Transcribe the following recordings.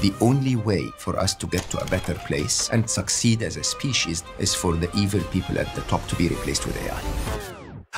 The only way for us to get to a better place and succeed as a species is for the evil people at the top to be replaced with AI.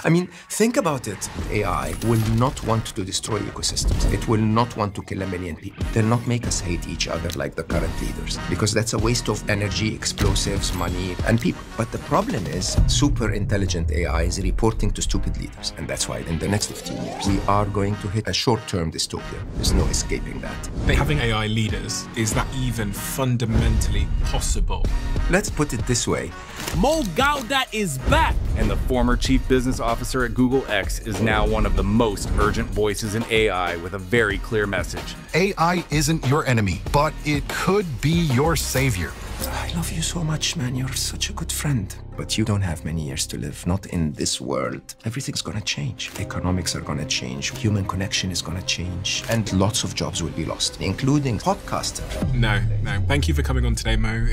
I mean, think about it. AI will not want to destroy ecosystems. It will not want to kill a million people. They'll not make us hate each other like the current leaders, because that's a waste of energy, explosives, money, and people. But the problem is, super intelligent AI is reporting to stupid leaders. And that's why in the next 15 years, we are going to hit a short-term dystopia. There's no escaping that. Having AI leaders, is that even fundamentally possible? Let's put it this way. Mo Gaudat is back! And the former chief business officer at Google X is now one of the most urgent voices in AI with a very clear message. AI isn't your enemy, but it could be your savior. I love you so much, man. You're such a good friend. But you don't have many years to live, not in this world. Everything's gonna change. Economics are gonna change. Human connection is gonna change. And lots of jobs will be lost, including podcaster. No. Thank you for coming on today, Mo.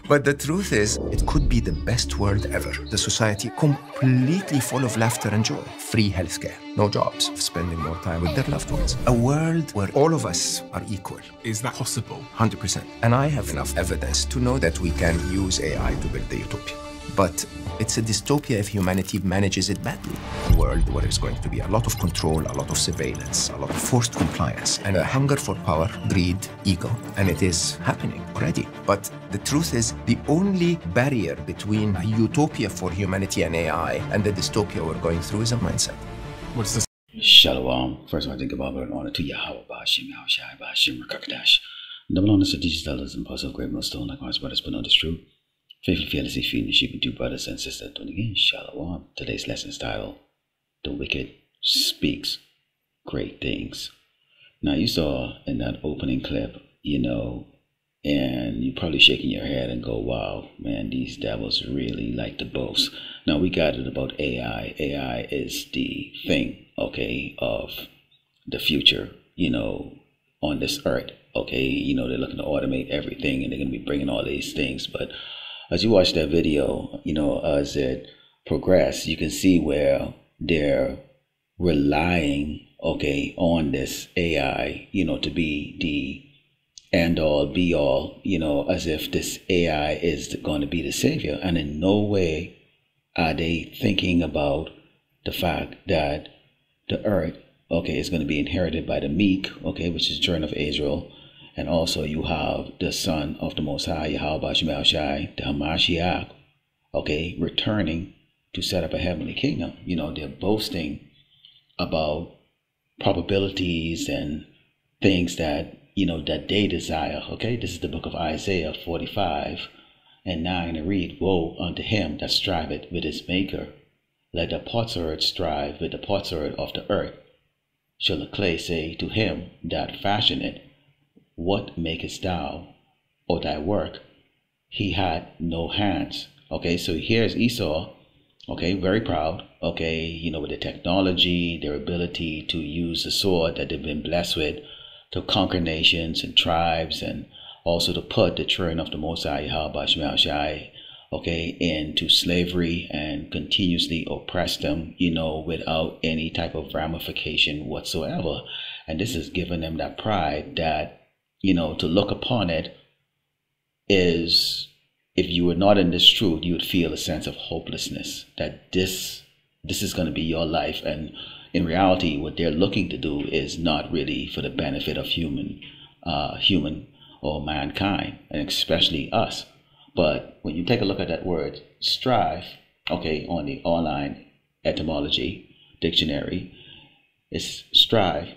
But the truth is, it could be the best world ever. The society completely full of laughter and joy. Free healthcare, no jobs, spending more time with their loved ones. A world where all of us are equal. Is that possible? 100%. And I have enough evidence to know that we can use AI to build the utopia. But it's a dystopia if humanity manages it badly. A world where there's going to be a lot of control, a lot of surveillance, a lot of forced compliance, and a hunger for power, greed, ego. And it is happening already. But the truth is, the only barrier between a utopia for humanity and AI and the dystopia we're going through is a mindset. What's this? Shalom. First of all, I think about an honor to Yahweh, Bashim, Yahushai, Bashim, Rakakadash. Double honor to teachers, elders, and apostles of great millstone, like our brothers, but know this true. Faithful, fearlessly feeding the sheep and two brothers and sisters. Tuning in, Shalom. Today's lesson is titled, The Wicked Speaks Great Things. Now, you saw in that opening clip, and you're probably shaking your head and go, wow, man, these devils really like to boast. Now, we got it about AI. AI is the thing, of the future, on this earth. They're looking to automate everything, and they're going to be bringing all these things. But as you watch that video, as it progresses, you can see where they're relying, on this AI, to be the end all be all, as if this AI is going to be the savior. And in no way are they thinking about the fact that the earth, is going to be inherited by the meek, which is the children of Israel. And also you have the Son of the Most High, Yahweh Shai, the Hamashiach, returning to set up a heavenly kingdom. They're boasting about probabilities and things that, that they desire. This is the book of Isaiah 45 and 9, and read, Woe unto him that striveth with his maker. Let the potsherd strive with the potsherd of the earth. Shall the clay say to him that fashioned it, What makest thou, or thy work? He had no hands. So here's Esau, very proud, with the technology, their ability to use the sword that they've been blessed with to conquer nations and tribes, and also to put the children of the Most High, Yahweh Shai, into slavery and continuously oppress them, without any type of ramification whatsoever. And this has given them that pride that, to look upon it is, if you were not in this truth, you would feel a sense of hopelessness, that this is going to be your life. And in reality, what they're looking to do is not really for the benefit of human or mankind, and especially us. But when you take a look at that word strive, on the online etymology dictionary, it's strive,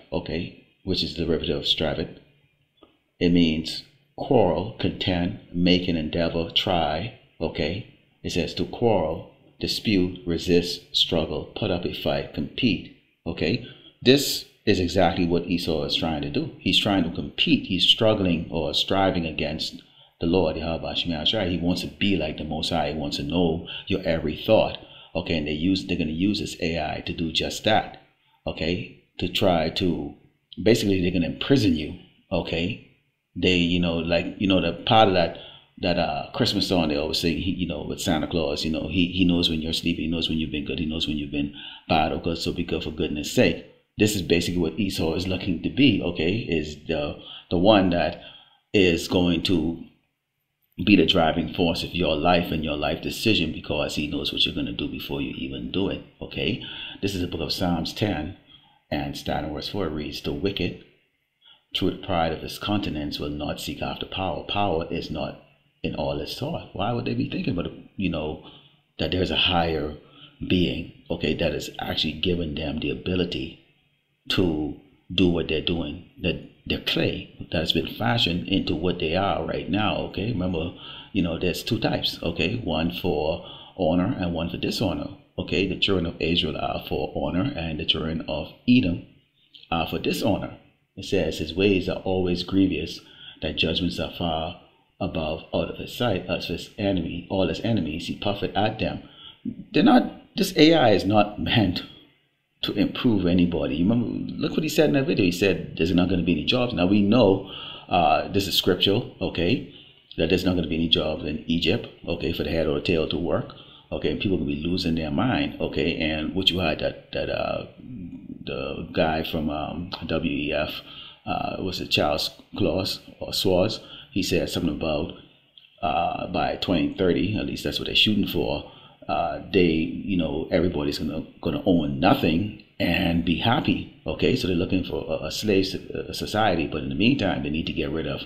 which is the derivative of strive. It means quarrel, contend, make an endeavor, try, It says to quarrel, dispute, resist, struggle, put up a fight, compete, This is exactly what Esau is trying to do. He's trying to compete. He's struggling or striving against the Lord, Yahweh Shai. He wants to be like the Most High. He wants to know your every thought, and they're going to use this AI to do just that, to try to, basically they're going to imprison you, They, the part of that Christmas song they always sing, with Santa Claus, he knows when you're sleeping, he knows when you've been good, he knows when you've been bad, so be good for goodness sake. This is basically what Esau is looking to be, is the one that is going to be the driving force of your life and your life decision, because he knows what you're going to do before you even do it. Okay, this is the book of Psalms 10, and starting verse 4 reads, the wicked, through the pride of his countenance, will not seek after power. Power is not in all its thought. Why would they be thinking about, that there's a higher being, okay, that is actually giving them the ability to do what they're doing, that their clay that has been fashioned into what they are right now. Okay, remember, there's two types, okay, one for honor and one for dishonor. Okay, the children of Israel are for honor, and the children of Edom are for dishonor. It says his ways are always grievous, that judgments are far above out of his sight. As his enemy, all his enemies, he puffeth at them. This AI is not meant to improve anybody. Remember, look what he said in that video. He said there's not going to be any jobs. Now we know this is scriptural, okay, that there's not going to be any jobs in Egypt, okay, for the head or the tail to work, okay, and people will be losing their mind, okay. And what you had that the guy from WEF, was it Charles Claus or Swartz? He said something about by 2030, at least that's what they're shooting for. Everybody's gonna own nothing and be happy. Okay, so they're looking for a slave society, but in the meantime, they need to get rid of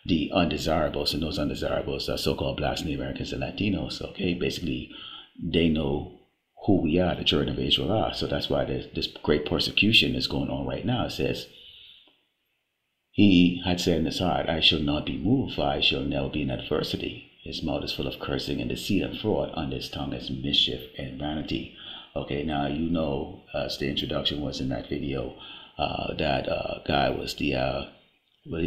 the undesirables, and those undesirables are so-called Blacks, Native Americans, and Latinos. Okay, basically, they know who we are, the children of Israel are. So that's why this great persecution is going on right now. It says, he had said in his heart, I shall not be moved, for I shall never be in adversity. His mouth is full of cursing and deceit and fraud. On his tongue is mischief and vanity. Okay, now as the introduction was in that video, that guy was he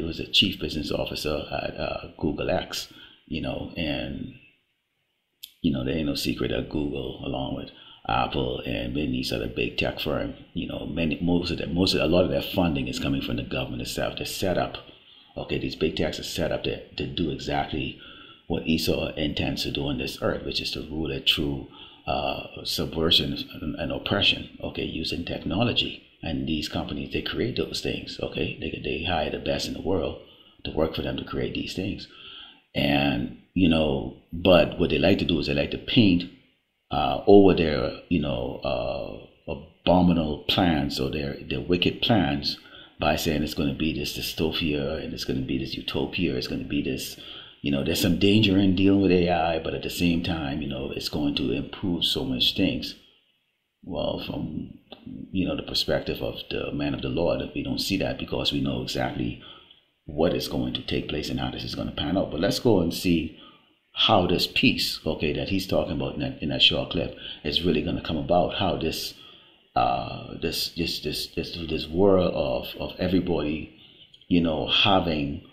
was a chief business officer at Google X, and there ain't no secret that Google, along with Apple and many of these other big tech firms, a lot of their funding is coming from the government itself. They're set up, okay, these big techs are set up to do exactly what Esau intends to do on this earth, which is to rule it through subversion and oppression, okay, using technology. And these companies, they create those things, okay. They hire the best in the world to work for them to create these things. And, but what they like to do is they like to paint over their, abominable plans, or their wicked plans, by saying it's going to be this dystopia and it's going to be this utopia, it's going to be this, there's some danger in dealing with AI, but at the same time, it's going to improve so much things. Well, from, the perspective of the man of the Lord, we don't see that, because we know exactly what is going to take place and how this is going to pan out. But let's go and see how this peace, okay, that he's talking about in that short clip is really going to come about. How this world of everybody, having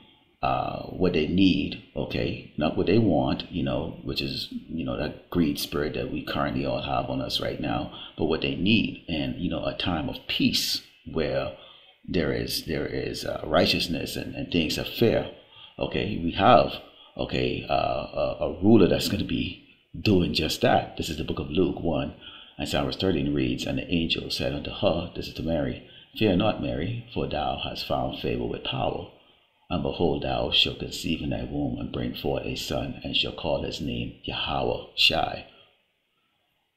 what they need, okay, not what they want, which is, that greed spirit that we currently all have on us right now, but what they need, and, a time of peace where there is righteousness and things are fair. Okay, we have, okay, a ruler that's going to be doing just that. This is the book of Luke 1, and Psalm 13 reads, and the angel said unto her, this is to Mary, fear not, Mary, for thou hast found favor with power. And behold, thou shalt conceive in thy womb and bring forth a son, and shall call his name Yahweh Shai.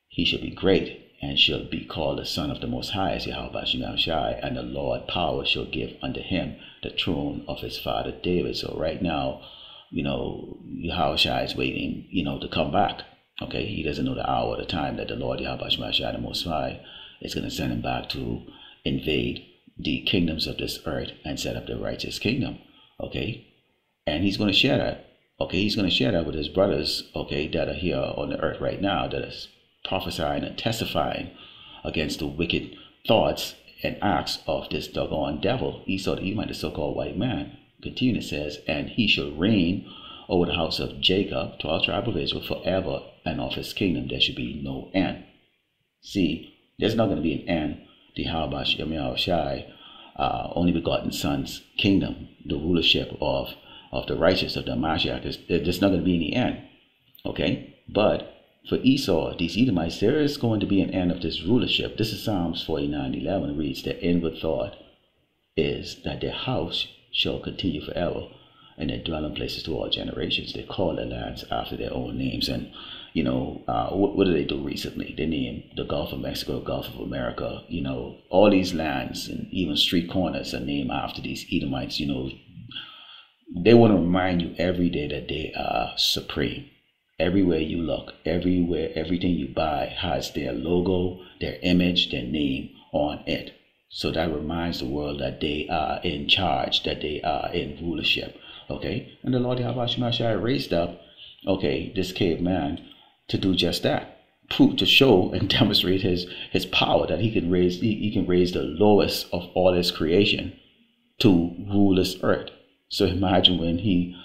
He shall be great, and shall be called the Son of the Most High, as Yahweh Shai, and the Lord power shall give unto him the throne of his father David. So right now, Yahweh Shai is waiting, to come back. Okay, he doesn't know the hour or the time that the Lord Yahweh Shai, the Most High, is going to send him back to invade the kingdoms of this earth and set up the righteous kingdom. Okay, and he's going to share that. Okay, he's going to share that with his brothers, okay, that are here on the earth right now, that is prophesying and testifying against the wicked thoughts and acts of this doggone devil, Esau, the Edomite, the so-called white man. Continue, it says, and he shall reign over the house of Jacob, 12 tribe of Israel, forever, and of his kingdom there should be no end. See, there's not going to be an end. The Yahweh Shai, only begotten Son's kingdom, the rulership of the righteous, of the Mashiach, there's not going to be any end. Okay, but for Esau, these Edomites, there is going to be an end of this rulership. This is Psalms 49:11 reads, their inward thought is that their house shall continue forever, and their dwelling places to all generations. They call their lands after their own names. And what did they do recently? They named the Gulf of Mexico, Gulf of America. All these lands and even street corners are named after these Edomites. They want to remind you every day that they are supreme. Everywhere you look, everywhere, everything you buy has their logo, their image, their name on it. So that reminds the world that they are in charge, that they are in rulership. Okay? And the Lord Yahweh Shemashai raised up, this caveman to do just that. To show and demonstrate his power, that he can raise the lowest of all his creation to rule this earth. So imagine when he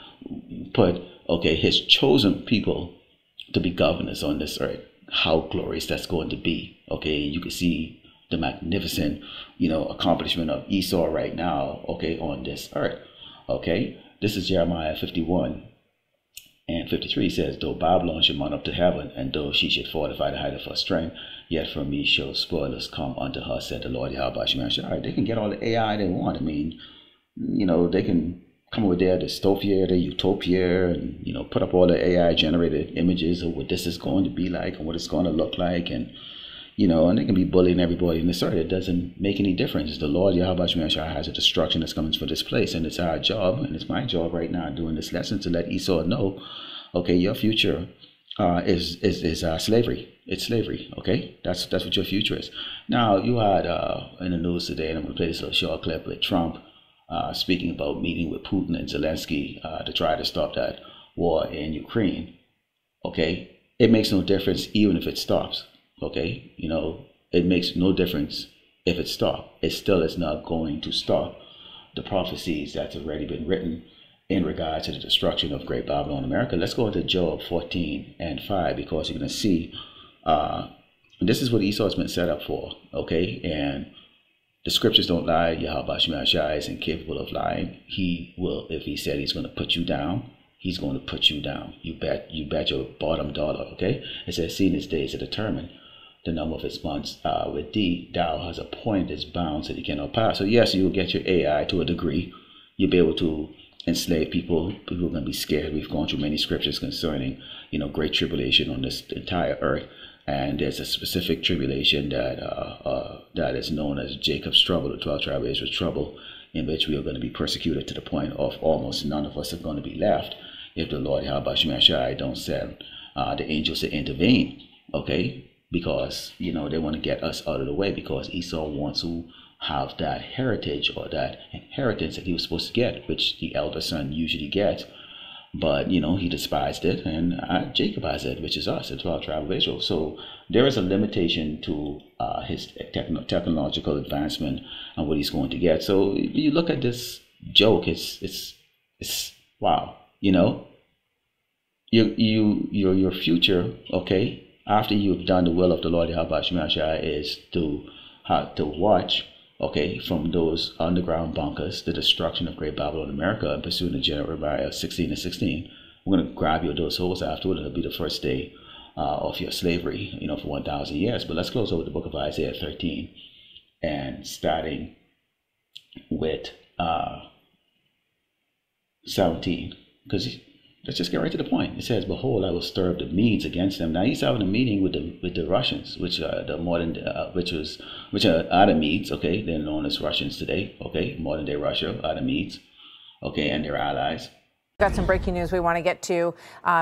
put his chosen people to be governors on this earth, how glorious that's going to be. You can see the magnificent accomplishment of Esau right now on this earth. This is Jeremiah 51 and 53 says, though Babylon should mount up to heaven, and though she should fortify the height of her strength, yet from me shall spoilers come unto her, said the Lord Yahweh Shemashai. They can get all the AI they want. I mean, they can come with their dystopia, their utopia, and put up all the AI generated images of what this is going to be like and what it's going to look like, and and they can be bullying everybody in this earth. It doesn't make any difference. The Lord Yahweh Shemashai has a destruction that's coming for this place, and it's our job, and it's my job right now doing this lesson to let Esau know, your future is slavery. It's slavery. That's what your future is. Now you had in the news today, and I'm going to play this little short clip with Trump speaking about meeting with Putin and Zelensky to try to stop that war in Ukraine. It makes no difference even if it stops. It makes no difference if it stops. It still is not going to stop the prophecies that's already been written in regard to the destruction of Great Babylon America. Let's go into Job 14 and 5, because you're going to see this is what Esau's been set up for. And the scriptures don't lie. Yahweh Shemashai is incapable of lying. He will, if he said he's going to put you down, he's going to put you down. You bet your bottom dollar. It says, seeing his days are determined, the number of his months with thee, thou has appointed his bounds that he cannot pass. So yes, you will get your AI to a degree. You'll be able to enslave people. People are going to be scared. We've gone through many scriptures concerning, great tribulation on this entire earth. And there's a specific tribulation that is known as Jacob's trouble, the 12 tribe of Israel's trouble, in which we are going to be persecuted to the point of almost none of us are going to be left if the Lord Yahweh Shemashai don't send the angels to intervene. Because they want to get us out of the way, because Esau wants to have that heritage or that inheritance that he was supposed to get, which the elder son usually gets. But, he despised it, and Jacob has it, which is us, the 12 tribe of Israel. So there is a limitation to his technological advancement and what he's going to get. So you look at this joke, it's wow. Your future, after you've done the will of the Lord Yahweh Shemashai, is to watch, from those underground bunkers, the destruction of Great Babylon America, and pursuing the Jeremiah 16 and 16. We're going to grab you those souls afterward, and it'll be the first day of your slavery, for 1,000 years. But let's close over the book of Isaiah 13, and starting with 17, because let's just get right to the point. It says, behold, I will stir up the Medes against them. Now he's having a meeting with the Russians, which are the modern, which are the Medes. They're known as Russians today. Modern day Russia are the Medes. And their allies. Got some breaking news we want to get to.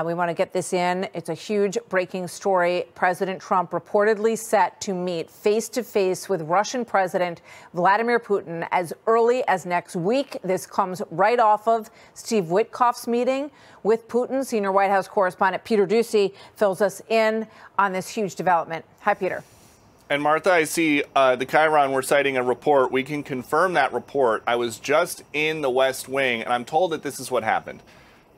We want to get this in. It's a huge breaking story. President Trump reportedly set to meet face-to-face with Russian President Vladimir Putin as early as next week. This comes right off of Steve Witkoff's meeting with Putin. Senior White House correspondent Peter Doocy fills us in on this huge development. Hi, Peter. And Martha, I see the Chiron, we're citing a report. We can confirm that report. I was just in the West Wing, and I'm told that this is what happened.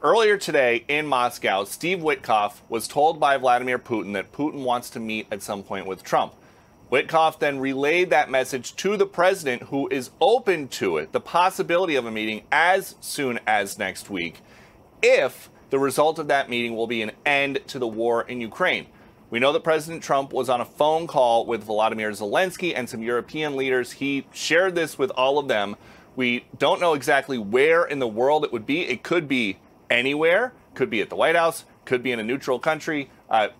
Earlier today in Moscow, Steve Witkoff was told by Vladimir Putin that Putin wants to meet at some point with Trump. Witkoff then relayed that message to the president, who is open to it, the possibility of a meeting as soon as next week, if the result of that meeting will be an end to the war in Ukraine. We know that President Trump was on a phone call with Volodymyr Zelensky and some European leaders. He shared this with all of them We don't know exactly where in the world it would be. It could be anywhere. Could be at the White House. Could be in a neutral country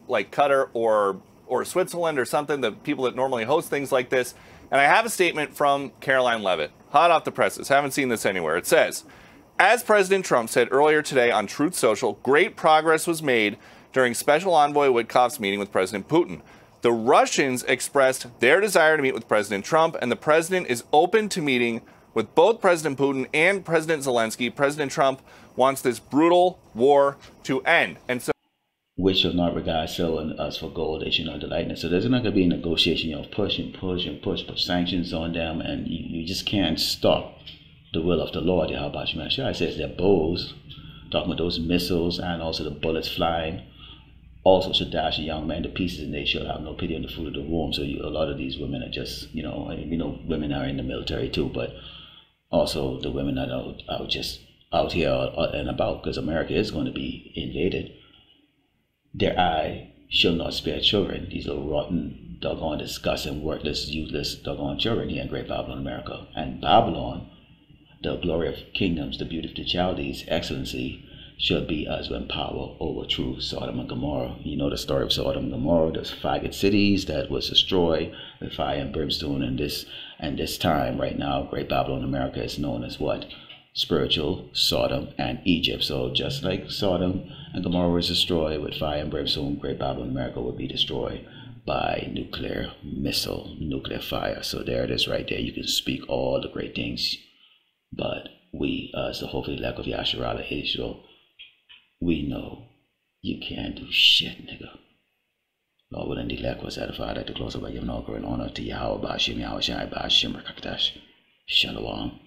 like Qatar or Switzerland or something, the people that normally host things like this. And I have a statement from Caroline Leavitt, hot off the presses. Haven't seen this anywhere. It says, as President Trump said earlier today on Truth Social, great progress was made during Special Envoy Witkoff's meeting with President Putin. The Russians expressed their desire to meet with President Trump, and the president is open to meeting with both President Putin and President Zelensky. President Trump wants this brutal war to end. And so, which shall not regard silver and us for gold, they shall not delight in it. So there's not going to be a negotiation, push and push and push, put sanctions on them, and you just can't stop the will of the Lord. Yahweh Shemashai says their bows, talking about those missiles and also the bullets flying, also should dash a young man to pieces, and they shall have no pity on the fruit of the womb. So a lot of these women are just, women are in the military too, but also the women that are just out here and about, because America is going to be invaded. Their eye shall not spare children. These little rotten, doggone, disgusting, worthless, useless, doggone children here in Great Babylon, America. And Babylon, the glory of kingdoms, the beauty of the Chaldees, excellency, shall be as when power overthrew Sodom and Gomorrah. You know the story of Sodom and Gomorrah, those faggot cities that was destroyed with fire and brimstone. And this time right now, Great Babylon, America is known as what? Spiritual Sodom and Egypt. So just like Sodom and Gomorrah was destroyed with fire and brimstone, Great Babylon, America will be destroyed by nuclear missile, nuclear fire. So there it is right there. You can speak all the great things. But we, as the hopefully elect of Yasharala Israel, we know you can't do shit, nigga. Lord willing, the elect was edified at the close of by giving all glory and honor to Yahweh Bashim, Yahweh Shai Bashim, Rakakdash, Shalom.